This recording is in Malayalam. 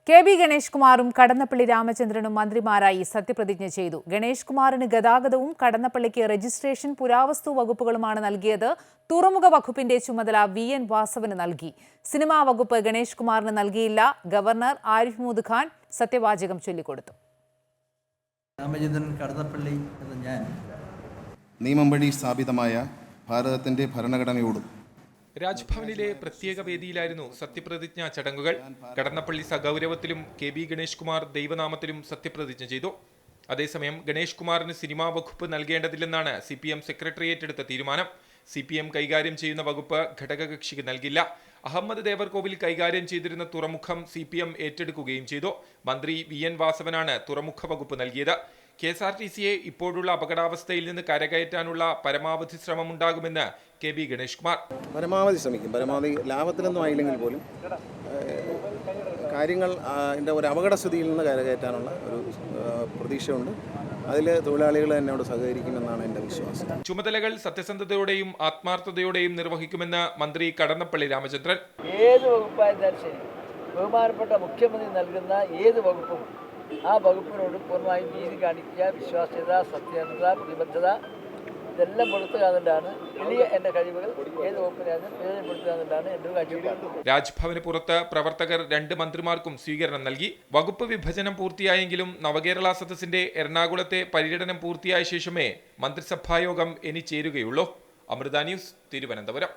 കെ.ബി. ഗണേഷ് കുമാറും കടന്നപ്പള്ളി രാമചന്ദ്രനും മന്ത്രിമാരായി സത്യപ്രതിജ്ഞ ചെയ്തു. ഗണേഷ് കുമാറിന് ഗതാഗതവും കടന്നപ്പള്ളിക്ക് രജിസ്ട്രേഷൻ പുരാവസ്തു വകുപ്പുകളുമാണ് നൽകിയത്. തുറമുഖ വകുപ്പിന്റെ ചുമതല വി.എൻ. വാസവന് നൽകി. സിനിമാ വകുപ്പ് ഗണേഷ് കുമാറിന് നൽകിയില്ല. ഗവർണർ ആരിഫ് മുഹമ്മദ് ഖാൻ സത്യവാചകം ചൊല്ലിക്കൊടുത്തു. രാമചന്ദ്രൻ കടന്നപ്പള്ളി എന്ന ഞാൻ നിയമം വഴി സ്ഥാപിതമായ ഭാരതത്തിന്റെ ഭരണഘടനയോടും രാജ്ഭവനിലെ പ്രത്യേക വേദിയിലായിരുന്നു സത്യപ്രതിജ്ഞാ ചടങ്ങുകൾ. കടന്നപ്പള്ളി സഗൗരവത്തിലും കെ.ബി. ഗണേഷ് കുമാർ ദൈവനാമത്തിലും സത്യപ്രതിജ്ഞ ചെയ്തു. അതേസമയം ഗണേഷ് കുമാറിന് സിനിമാ വകുപ്പ് നൽകേണ്ടതില്ലെന്നാണ് CPM സെക്രട്ടേറിയറ്റ് എടുത്ത തീരുമാനം. CPM കൈകാര്യം ചെയ്യുന്ന വകുപ്പ് ഘടകകക്ഷിക്ക് നൽകില്ല. അഹമ്മദ് ദേവർകോവിൽ കൈകാര്യം ചെയ്തിരുന്ന തുറമുഖം CPM ഏറ്റെടുക്കുകയും ചെയ്തു. മന്ത്രി വി.എൻ. വാസവനാണ് തുറമുഖ വകുപ്പ് നൽകിയത്. KSRTCയെ ഇപ്പോഴുള്ള അപകടാവസ്ഥയിൽ നിന്ന് കരകയറ്റാനുള്ള പരമാവധി ശ്രമമുണ്ടാകുമെന്ന് കെ.ബി. ഗണേഷ് കുമാർ. പരമാവധി ശ്രമിക്കും. പരമാവധി ലാഭത്തിലൊന്നും ആയില്ലെങ്കിൽ പോലും കാര്യങ്ങൾ ഒരു അപകടസ്ഥിതിയിൽ നിന്ന് കരകയറ്റാനുള്ള ഒരു പ്രതീക്ഷയുണ്ട്. അതിൽ തൊഴിലാളികൾ എന്നോട് സഹകരിക്കുമെന്നാണ് എൻ്റെ വിശ്വാസം. ചുമതലകൾ സത്യസന്ധതയോടെയും ആത്മാർത്ഥതയോടെയും നിർവഹിക്കുമെന്ന് മന്ത്രി കടന്നപ്പള്ളി രാമചന്ദ്രൻ. ഏത് വകുപ്പായിരുന്നാലും ശരി, ബഹുമാനപ്പെട്ട മുഖ്യമന്ത്രി നൽകുന്ന ഏത് വകുപ്പും ആ വകുപ്പിനോട് പൂർണ്ണമായും നീതി കാണിക്കുക, വിശ്വാസ്യത, സത്യസന്ധത, പ്രതിബദ്ധത ഇതെല്ലാം കൊടുത്തുകൊണ്ടാണ് വലിയ എൻ്റെ കഴിവുകൾ ഏത് വകുപ്പിനാണ് പ്രയോജനപ്പെടുത്തുകയെന്നുള്ളതാണ് എൻ്റെ കാഴ്ചപ്പാട്. രാജ്ഭവന് പുറത്ത് പ്രവർത്തകർ 2 മന്ത്രിമാർക്കും സ്വീകരണം നൽകി. വകുപ്പ് വിഭജനം പൂർത്തിയായെങ്കിലും നവകേരള സദസ്സിന്റെ എറണാകുളത്തെ പര്യടനം പൂർത്തിയായ ശേഷമേ മന്ത്രിസഭായോഗം ഇനി ചേരുകയുള്ളൂ. അമൃത ന്യൂസ്, തിരുവനന്തപുരം.